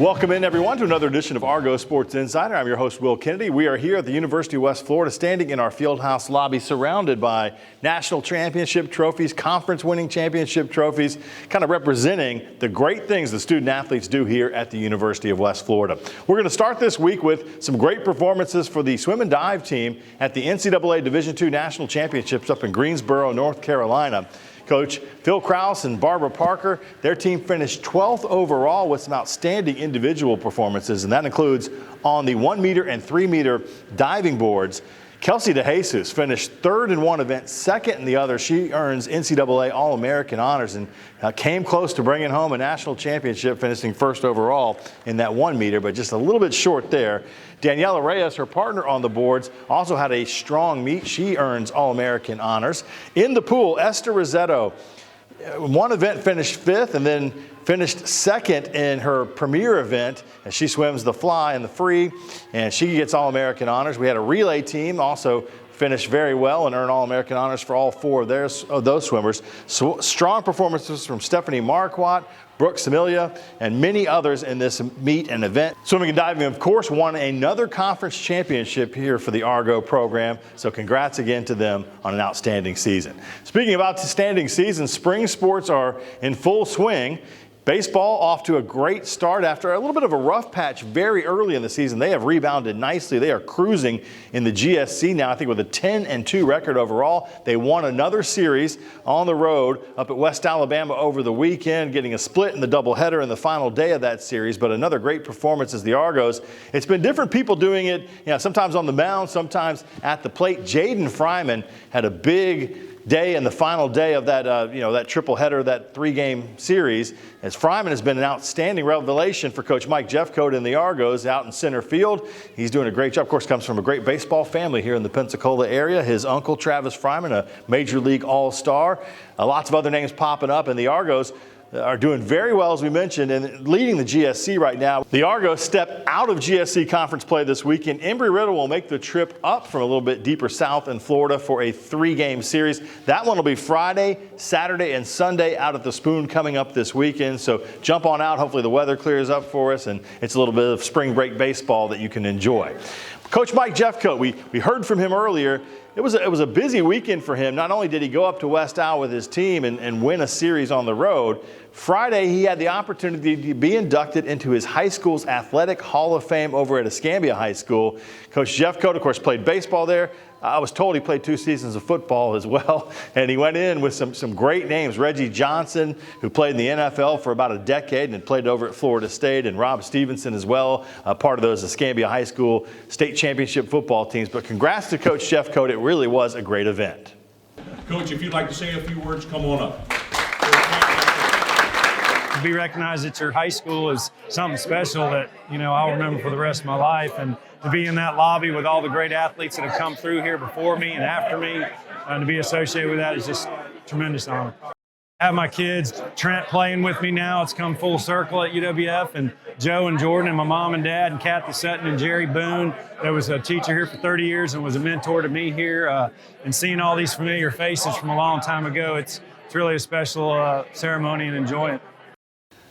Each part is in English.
Welcome in, everyone, to another edition of Argo Sports Insider. I'm your host, Will Kennedy. We are here at the University of West Florida, standing in our fieldhouse lobby, surrounded by national championship trophies, conference-winning championship trophies, kind of representing the great things the student-athletes do here at the University of West Florida. We're going to start this week with some great performances for the swim and dive team at the NCAA Division II National Championships up in Greensboro, North Carolina. Coach Phil Krause and Barbara Parker, their team finished 12th overall with some outstanding individual performances, and that includes on the 1 meter and 3 meter diving boards. Kelsey DeJesus finished third in one event, second in the other. She earns NCAA All-American honors and came close to bringing home a national championship, finishing first overall in that 1 meter, but just a little bit short there. Daniela Reyes, her partner on the boards, also had a strong meet. She earns All-American honors. In the pool, Esther Rossetto, one event finished fifth and then finished second in her premier event, and she swims the fly and the free, and she gets All-American honors. We had a relay team also finish very well and earn All-American honors for all four of those swimmers. So, strong performances from Stephanie Marquardt, Brooke Samilia, and many others in this meet and event. Swimming and diving, of course, won another conference championship here for the Argo program, so congrats again to them on an outstanding season. Speaking of outstanding seasons, spring sports are in full swing. Baseball off to a great start after a little bit of a rough patch very early in the season. They have rebounded nicely. They are cruising in the GSC now, I think with a 10-2 record overall. They won another series on the road up at West Alabama over the weekend, getting a split in the doubleheader in the final day of that series, but another great performance as the Argos. It's been different people doing it, sometimes on the mound, sometimes at the plate. Jaden Fryman had a big day and the final day of that, that triple header, that 3-game series, as Fryman has been an outstanding revelation for Coach Mike Jeffcoat and the Argos out in center field. He's doing a great job. Of course, comes from a great baseball family here in the Pensacola area. His uncle, Travis Fryman, a Major League All-Star. Lots of other names popping up, and the Argos are doing very well, as we mentioned, and leading the GSC right now. The Argos step out of GSC conference play this weekend. Embry-Riddle will make the trip up from a little bit deeper south in Florida for a 3-game series. That one will be Friday, Saturday, and Sunday out at the Spoon coming up this weekend. So jump on out. Hopefully the weather clears up for us, and it's a little bit of spring break baseball that you can enjoy. Coach Mike Jeffcoat, we heard from him earlier. It was a busy weekend for him. Not only did he go up to West Al with his team and win a series on the road, Friday he had the opportunity to be inducted into his high school's Athletic Hall of Fame over at Escambia High School. Coach Jeffcoat, of course, played baseball there. I was told he played 2 seasons of football as well, and he went in with some great names. Reggie Johnson, who played in the NFL for about a decade and played over at Florida State, and Rob Stevenson as well, part of those Escambia High School state championship football teams. But congrats to Coach Jeffcoat. It really was a great event. Coach, if you'd like to say a few words, come on up. To be recognized at your high school is something special that, I'll remember for the rest of my life. And to be in that lobby with all the great athletes that have come through here before me and after me, and to be associated with that is just a tremendous honor. I have my kids, Trent, playing with me now. It's come full circle at UWF, and Joe and Jordan and my mom and dad and Kathy Sutton and Jerry Boone, that was a teacher here for 30 years and was a mentor to me here. And seeing all these familiar faces from a long time ago, it's really a special ceremony and enjoy it.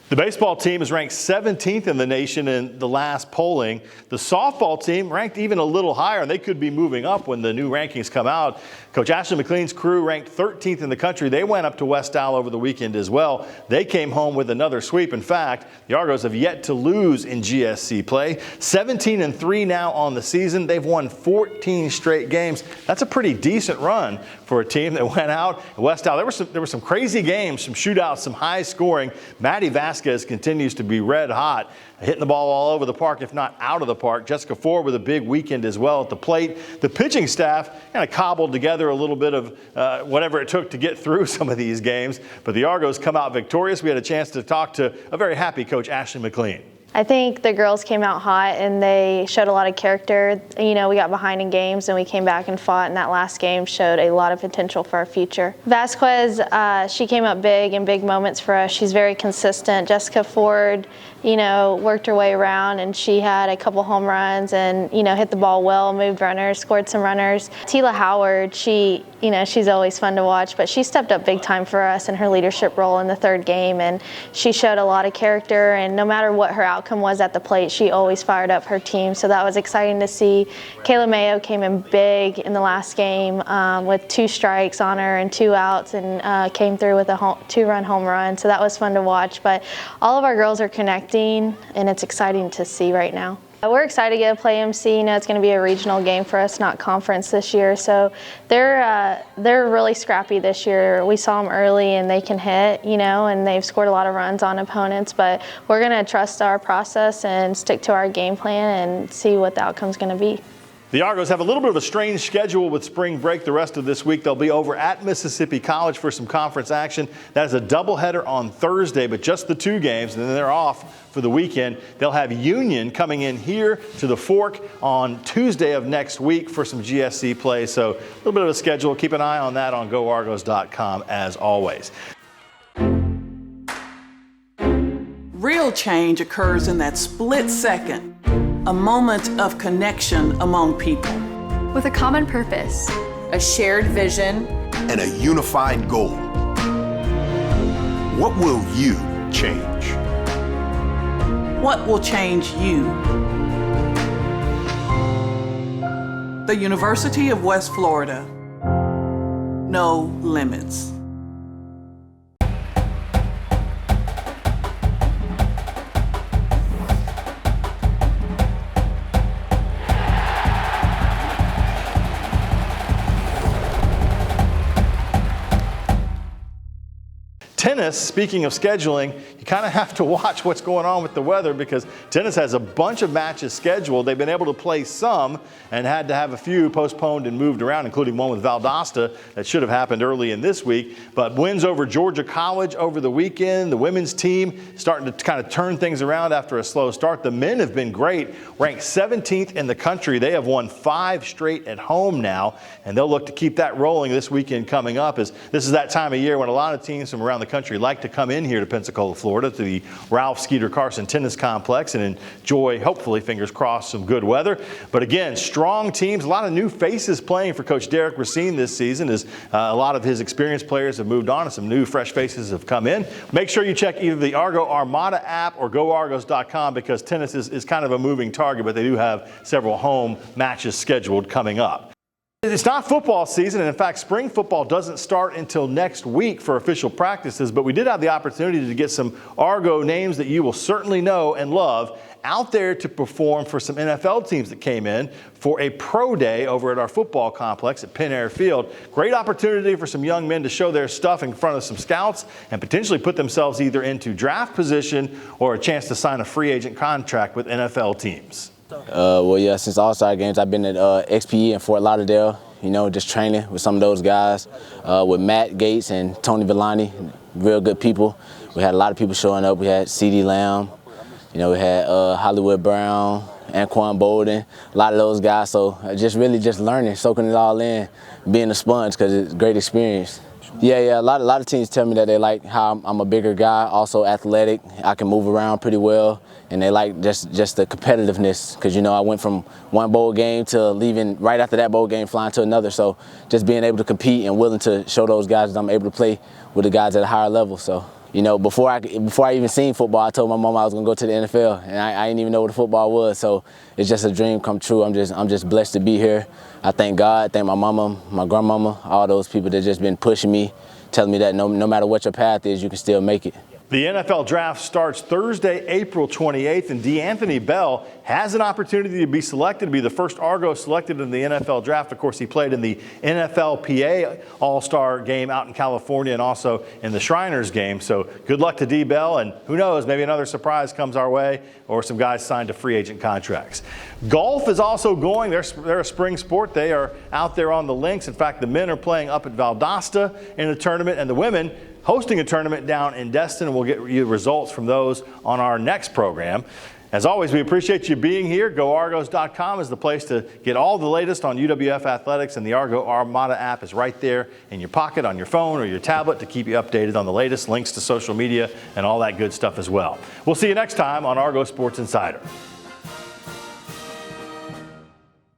The baseball team is ranked 17th in the nation in the last polling. The softball team ranked even a little higher, and they could be moving up when the new rankings come out. Coach Ashley McLean's crew ranked 13th in the country. They went up to West Al over the weekend as well. They came home with another sweep. In fact, the Argos have yet to lose in GSC play. 17-3 now on the season. They've won 14 straight games. That's a pretty decent run for a team that went out at West Al. There were some crazy games, some shootouts, some high scoring. Maddie Vasquez continues to be red hot, hitting the ball all over the park, if not out of the park. Jessica Ford with a big weekend as well at the plate. The pitching staff kind of cobbled together a little bit of whatever it took to get through some of these games, but the Argos come out victorious. We had a chance to talk to a very happy Coach Ashley McLean. I think the girls came out hot and they showed a lot of character. We got behind in games and we came back and fought, and that last game showed a lot of potential for our future. Vasquez, she came up big in big moments for us. She's very consistent. Jessica Ford, worked her way around, and she had a couple home runs and, hit the ball well, moved runners, scored some runners. Tila Howard, she she's always fun to watch, but she stepped up big time for us in her leadership role in the third game, and she showed a lot of character, and no matter what her outcome was at the plate, she always fired up her team, so that was exciting to see. Kayla Mayo came in big in the last game with 2 strikes on her and 2 outs, and came through with a 2-run home run, so that was fun to watch. But all of our girls are connecting, and it's exciting to see right now. We're excited to get to play MC. It's going to be a regional game for us, not conference this year. So they're really scrappy this year. We saw them early, and they can hit, and they've scored a lot of runs on opponents. But we're going to trust our process and stick to our game plan and see what the outcome's going to be. The Argos have a little bit of a strange schedule with spring break the rest of this week. They'll be over at Mississippi College for some conference action. That is a doubleheader on Thursday, but just the 2 games, and then they're off for the weekend. They'll have Union coming in here to the Fork on Tuesday of next week for some GSC play. So a little bit of a schedule. Keep an eye on that on GoArgos.com as always. Real change occurs in that split second. A moment of connection among people. With a common purpose, a shared vision, and a unified goal. What will you change? What will change you? The University of West Florida. No limits. Tennis, speaking of scheduling, you kind of have to watch what's going on with the weather because tennis has a bunch of matches scheduled. They've been able to play some and had to have a few postponed and moved around, including one with Valdosta that should have happened early in this week. But wins over Georgia College over the weekend. The women's team starting to kind of turn things around after a slow start. The men have been great, ranked 17th in the country. They have won 5 straight at home now, and they'll look to keep that rolling this weekend coming up. As this is that time of year when a lot of teams from around the country like to come in here to Pensacola, Florida, to the Ralph Skeeter Carson Tennis Complex and enjoy, hopefully, fingers crossed, some good weather. But again, strong teams, a lot of new faces playing for Coach Derek Racine this season as a lot of his experienced players have moved on and some new fresh faces have come in. Make sure you check either the Argo Armada app or GoArgos.com because tennis is kind of a moving target, but they do have several home matches scheduled coming up. It's not football season, and in fact, spring football doesn't start until next week for official practices, but we did have the opportunity to get some Argo names that you will certainly know and love out there to perform for some NFL teams that came in for a pro day over at our football complex at Penn Air Field. Great opportunity for some young men to show their stuff in front of some scouts and potentially put themselves either into draft position or a chance to sign a free agent contract with NFL teams. Since All-Star games, I've been at XPE in Fort Lauderdale, just training with some of those guys, with Matt Gates and Tony Villani, real good people. We had a lot of people showing up. We had CeeDee Lamb, we had Hollywood Brown, Anquan Bolden, a lot of those guys. So just learning, soaking it all in, being a sponge because it's a great experience. Yeah, a lot of teams tell me that they like how I'm a bigger guy, also athletic. I can move around pretty well, and they like just the competitiveness because, I went from one bowl game to leaving right after that bowl game, flying to another. So just being able to compete and willing to show those guys that I'm able to play with the guys at a higher level. So, before I even seen football, I told my mom I was going to go to the NFL, and I didn't even know what football was. So it's just a dream come true. I'm just blessed to be here. I thank God, thank my mama, my grandmama, all those people that just been pushing me, telling me that no matter what your path is, you can still make it. The NFL draft starts Thursday, April 28th, and D'Anthony Bell has an opportunity to be selected, to be the first Argo selected in the NFL draft. Of course, he played in the NFLPA All-Star game out in California and also in the Shriners game. So good luck to D. Bell, and who knows, maybe another surprise comes our way or some guys signed to free agent contracts. Golf is also going. They're a spring sport. They are out there on the links. In fact, the men are playing up at Valdosta in a tournament, and the women hosting a tournament down in Destin. We'll get you results from those on our next program. As always, we appreciate you being here. GoArgos.com is the place to get all the latest on UWF athletics, and the Argo Armada app is right there in your pocket, on your phone or your tablet to keep you updated on the latest links to social media and all that good stuff as well. We'll see you next time on Argo Sports Insider.